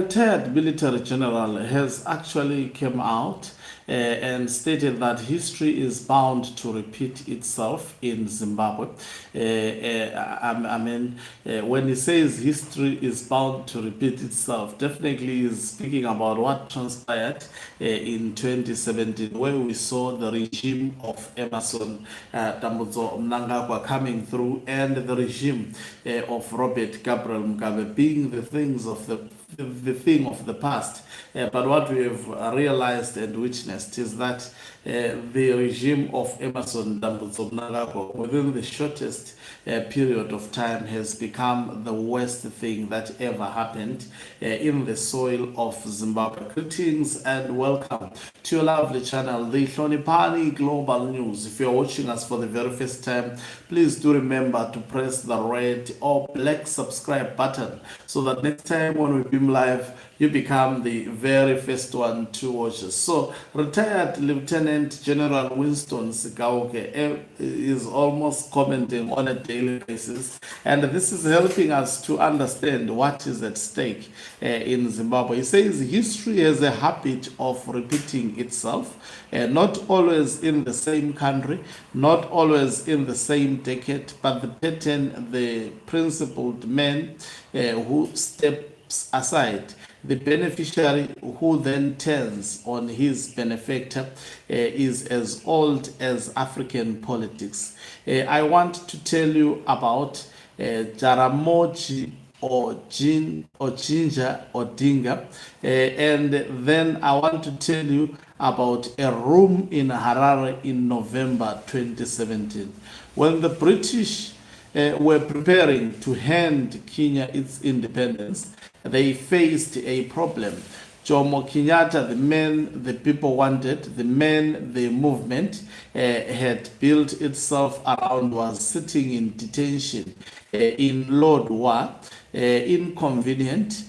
Retired military general has actually come out and stated that history is bound to repeat itself in Zimbabwe. When he says history is bound to repeat itself, definitely is speaking about what transpired in 2017, where we saw the regime of Emerson Dambudzo Mnangagwa coming through, and the regime of Robert Gabriel Mugabe being the thing of the past. But what we have realized and witnessed is that the regime of Emerson Dambudzo Mnangagwa, within the shortest period of time, has become the worst thing that ever happened in the soil of Zimbabwe. Greetings and welcome to your lovely channel, the Hlonipani Global News. If you're watching us for the very first time, please do remember to press the red or black subscribe button so that next time when we beam live, you become the very first one to watch us. So, retired Lieutenant General Winston Sigauke is almost commenting on a daily basis, and this is helping us to understand what is at stake in Zimbabwe. He says history has a habit of repeating itself, not always in the same country, not always in the same decade, but the pattern, the principled man who steps aside, the beneficiary who then turns on his benefactor, is as old as African politics. I want to tell you about Jaramogi or Ginger Odinga, and then I want to tell you about a room in Harare in November 2017 when the British were preparing to hand Kenya its independence. They faced a problem. Jomo Kenyatta, the man the people wanted, the man the movement had built itself around, was sitting in detention in Lodwar, inconvenient.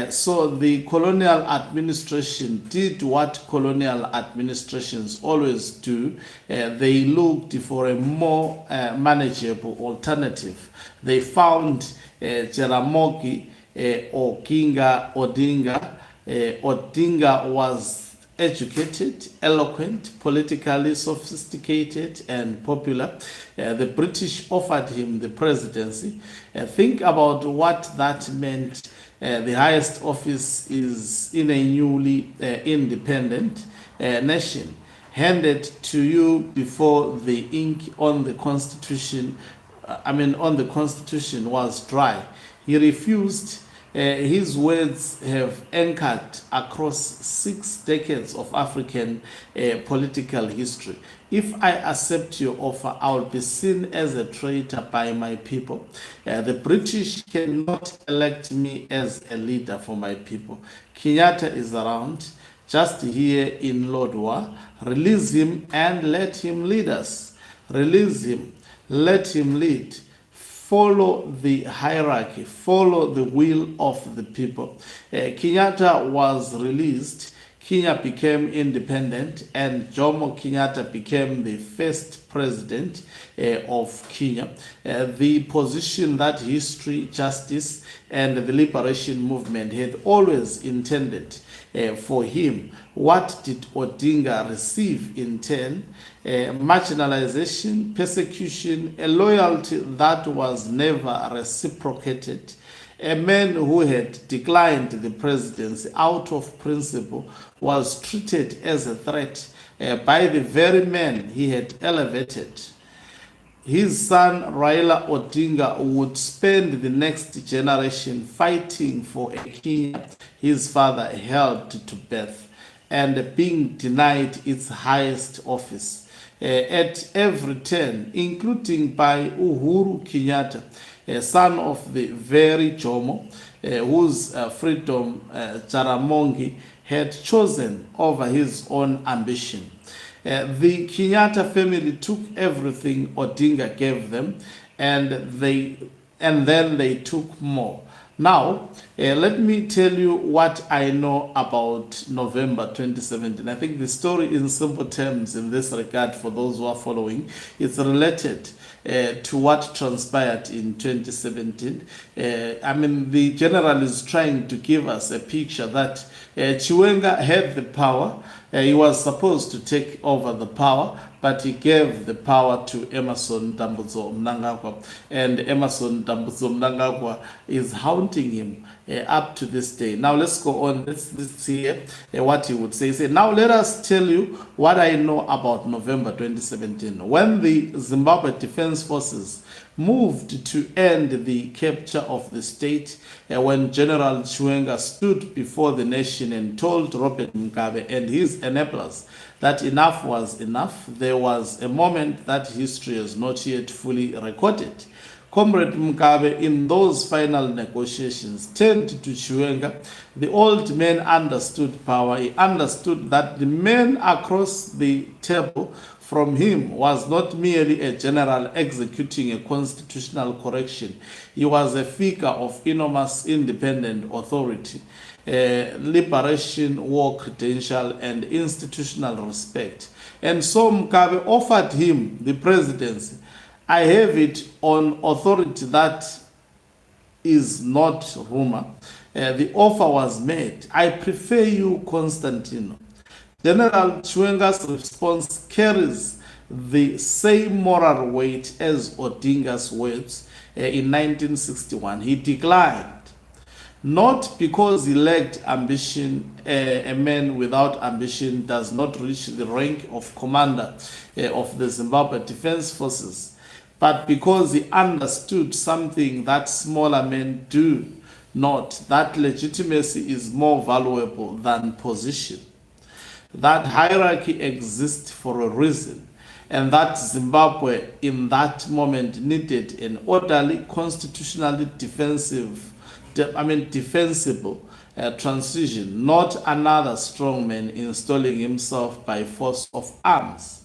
So the colonial administration did what colonial administrations always do. They looked for a more manageable alternative. They found Jaramogi Oginga Odinga. Odinga was educated, eloquent, politically sophisticated, and popular. The British offered him the presidency. Think about what that meant. The highest office is in a newly independent nation, handed to you before the ink on the Constitution, on the Constitution was dry. He refused. His words have anchored across 6 decades of African political history. If I accept your offer, I will be seen as a traitor by my people. The British cannot elect me as a leader for my people. Kenyatta is around, just here in Lodwar. Release him and let him lead us. Release him, let him lead. Follow the hierarchy, follow the will of the people. Kenyatta was released, Kenya became independent, and Jomo Kenyatta became the first president of Kenya. The position that history, justice, and the liberation movement had always intended for him. What did Odinga receive in turn? Marginalization, persecution, a loyalty that was never reciprocated. A man who had declined the presidency out of principle was treated as a threat by the very man he had elevated. His son Raila Odinga would spend the next generation fighting for a Kenya his father helped to birth, and being denied its highest office at every turn, including by Uhuru Kenyatta, son of the very Jomo, whose freedom Jaramogi had chosen over his own ambition. The Kenyatta family took everything Odinga gave them, and then they took more. Now, Let me tell you what I know about November 2017. I think the story in simple terms in this regard, for those who are following, is related to what transpired in 2017. I mean, the general is trying to give us a picture that Chiwenga had the power. He was supposed to take over the power, but he gave the power to Emerson Dambudzo Mnangagwa, and Emerson Dambudzo Mnangagwa is haunting him up to this day. Now let's go on. Let's see what he would say. He said, now let us tell you what I know about November 2017. When the Zimbabwe Defense Forces moved to end the capture of the state, when General Chiwenga stood before the nation and told Robert Mugabe and his enablers that enough was enough, there was a moment that history has not yet fully recorded. Comrade Mugabe, in those final negotiations, turned to Chiwenga. The old man understood power. He understood that the man across the table from him was not merely a general executing a constitutional correction. He was a figure of enormous independent authority, liberation war credential, and institutional respect. And so Mugabe offered him the presidency. I have it on authority that is not rumor. The offer was made. I prefer you, Constantino. General Chiwenga's response carries the same moral weight as Odinga's words in 1961. He declined, not because he lacked ambition. A man without ambition does not reach the rank of commander of the Zimbabwe Defense Forces, but because he understood something that smaller men do not, that legitimacy is more valuable than position, that hierarchy exists for a reason, and that Zimbabwe in that moment needed an orderly, constitutionally defensible transition, not another strongman installing himself by force of arms.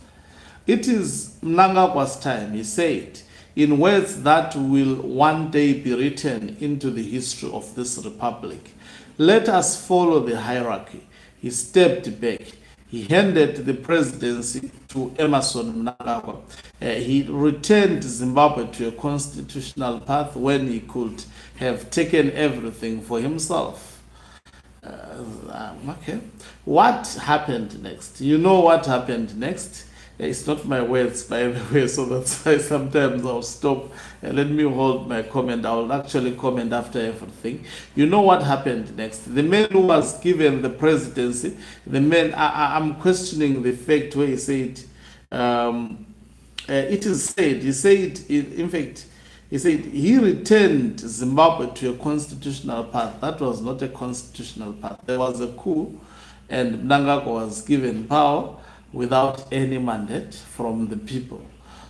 It is Mnangagwa's time, he said, in words that will one day be written into the history of this republic. Let us follow the hierarchy. He stepped back. He handed the presidency to Emerson Mnangagwa. He returned Zimbabwe to a constitutional path when he could have taken everything for himself. Okay. What happened next? You know what happened next? It's not my words, by the way, so that's why sometimes I'll stop. Let me hold my comment. I'll actually comment after everything. You know what happened next? The man who was given the presidency, the man, I'm questioning the fact where he said, it is said, he said, in fact, he said he returned Zimbabwe to a constitutional path. That was not a constitutional path. There was a coup, and Mnangagwa was given power without any mandate from the people.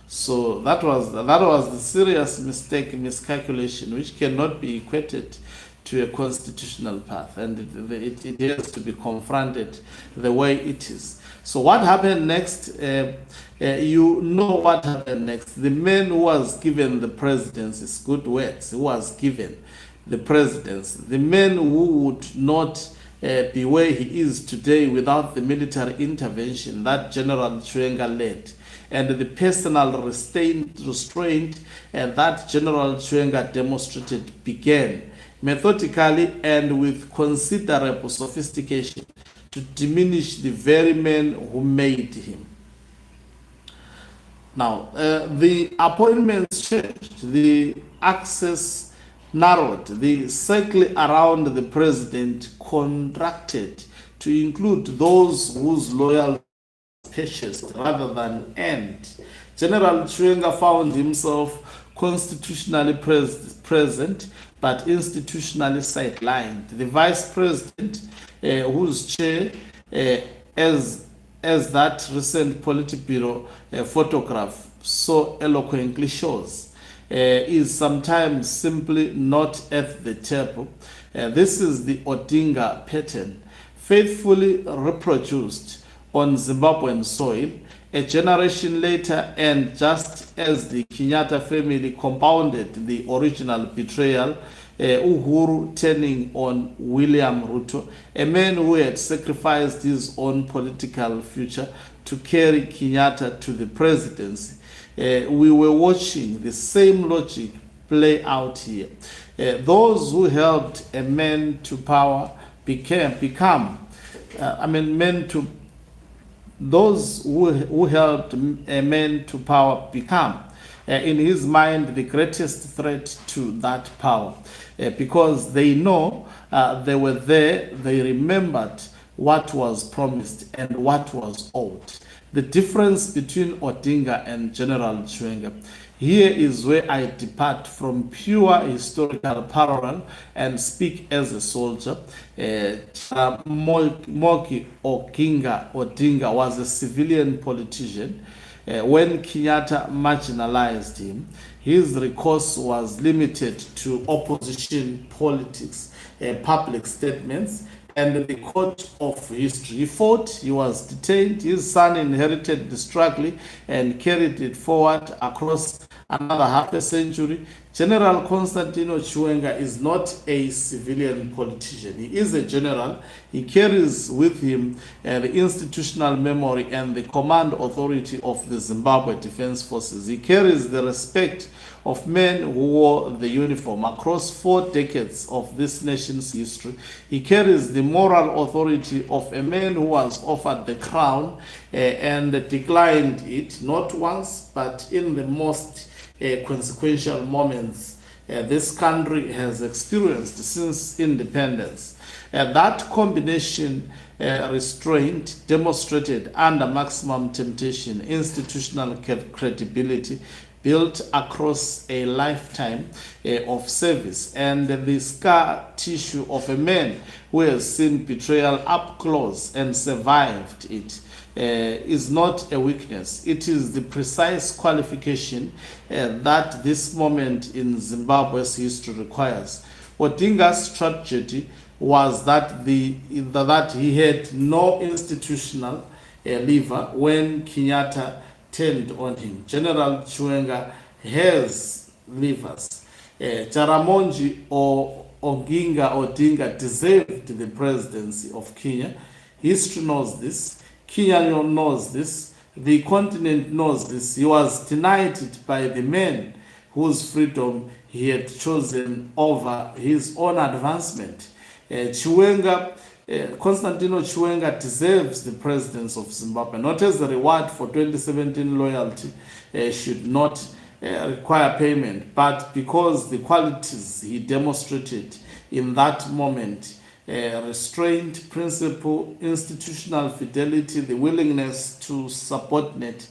So that was the serious mistake, miscalculation, which cannot be equated to a constitutional path, and it has to be confronted the way it is. So what happened next? You know what happened next. The man who was given the presidency, good words, who was given the presidency, the man who would not be where he is today without the military intervention that General Chiwenga led, and the personal restraint that General Chiwenga demonstrated began methodically and with considerable sophistication to diminish the very men who made him. Now, the appointments changed, the access narrowed, the circle around the president contracted to include those whose loyalty purchased rather than earned. General Chiwenga found himself constitutionally present but institutionally sidelined. The vice president, whose chair, as that recent Politburo photograph so eloquently shows, is sometimes simply not at the table. This is the Odinga pattern, faithfully reproduced on Zimbabwean soil. A generation later, and just as the Kenyatta family compounded the original betrayal, Uhuru turning on William Ruto, a man who had sacrificed his own political future to carry Kenyatta to the presidency. We were watching the same logic play out here. Those who helped a man to power those who helped a man to power become, in his mind, the greatest threat to that power, because they know they were there, they remembered what was promised and what was owed. The difference between Odinga and General Chiwenga. Here is where I depart from pure historical parallel and speak as a soldier. Moki Oginga Odinga was a civilian politician. When Kenyatta marginalized him, his recourse was limited to opposition politics, public statements, and the court of history. He fought, he was detained, his son inherited the struggle and carried it forward across another half a century. General Constantino Chiwenga is not a civilian politician. He is a general. He carries with him the institutional memory and the command authority of the Zimbabwe Defense Forces. He carries the respect of men who wore the uniform across 4 decades of this nation's history. He carries the moral authority of a man who was offered the crown and declined it, not once, but in the most consequential moments this country has experienced since independence. That combination, restraint demonstrated under maximum temptation, institutional credibility built across a lifetime of service, and the scar tissue of a man who has seen betrayal up close and survived it, is not a weakness. It is the precise qualification that this moment in Zimbabwe's history requires. Odinga's tragedy was that he had no institutional lever when Kenyatta turned on him. General Chiwenga has levers. Jaramogi or Oginga Odinga deserved the presidency of Kenya. History knows this. Kenyan knows this. The continent knows this. He was denied it by the men whose freedom he had chosen over his own advancement. Constantino Chiwenga deserves the presidency of Zimbabwe, not as a reward for 2017 loyalty, should not require payment, but because the qualities he demonstrated in that moment, restraint, principle, institutional fidelity, the willingness to subordinate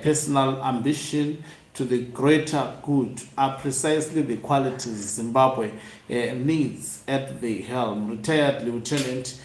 personal ambition to the greater good, are precisely the qualities Zimbabwe needs at the helm. Retired Lieutenant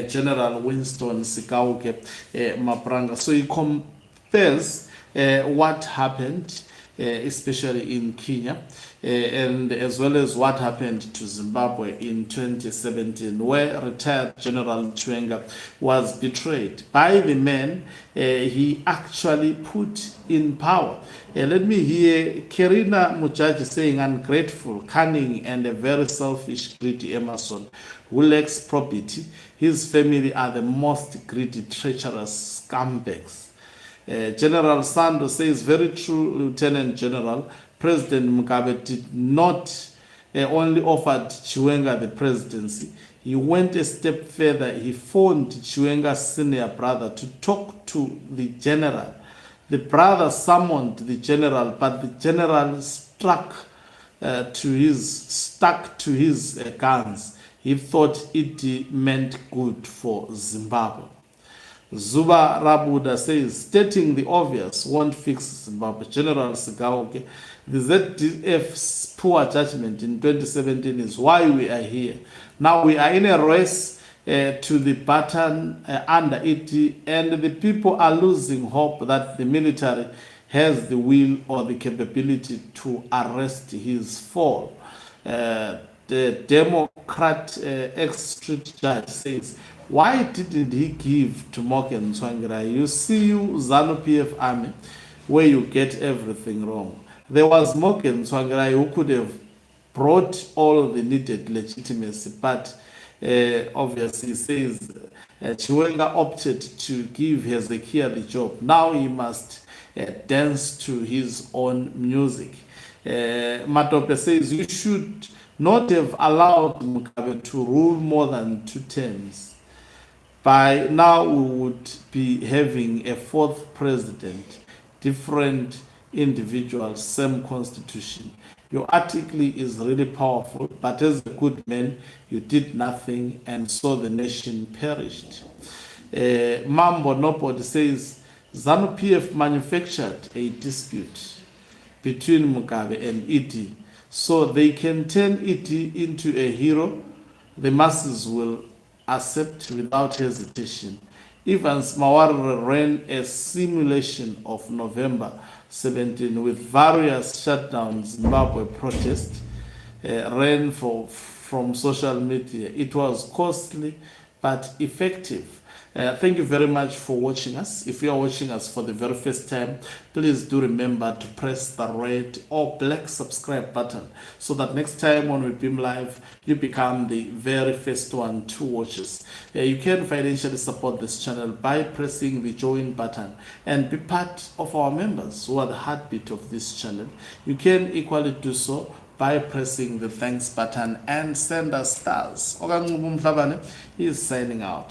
General Winston Sikauke Mapranga. So he compares what happened, especially in Kenya, and as well as what happened to Zimbabwe in 2017, where retired General Chiwenga was betrayed by the men he actually put in power. Let me hear Kerina Mujaji saying, ungrateful, cunning, and a very selfish, greedy Emerson who lacks probity. His family are the most greedy, treacherous scumbags. General Sando says, very true, Lieutenant General. President Mugabe did not only offered Chiwenga the presidency, he went a step further. He phoned Chiwenga's senior brother to talk to the general. The brother summoned the general, but the general stuck to his guns. He thought it meant good for Zimbabwe. Zuba Rabuda says, stating the obvious won't fix Zimbabwe. General Sigaoke, the ZDF's poor judgment in 2017 is why we are here. Now we are in a race to the button under it, and the people are losing hope that the military has the will or the capability to arrest his fall. The Democrat ex-street judge says, why didn't he give to Morgan Tsvangirai? You see, you ZANU-PF army, where you get everything wrong. There was Morgan Tsvangirai who could have brought all the needed legitimacy, but obviously says Chiwenga opted to give Hezekiah the job. Now he must dance to his own music. Matope says you should not have allowed Mugabe to rule more than 2 terms. By now, we would be having a fourth president, different individuals, same constitution. Your article is really powerful, but as a good man, you did nothing, and so the nation perished. Mambo Nobody says ZANU PF manufactured a dispute between Mugabe and ED, so they can turn ED into a hero. The masses will accept without hesitation. Evans Mawar ran a simulation of November 17 with various shutdowns, Zimbabwe protests, ran from social media. It was costly but effective. Thank you very much for watching us. If you are watching us for the very first time, please do remember to press the red or black subscribe button so that next time when we beam live, you become the very first one to watch us. You can financially support this channel by pressing the join button and be part of our members who are the heartbeat of this channel. You can equally do so by pressing the thanks button and send us stars. Okangubu Mhlabane is signing out.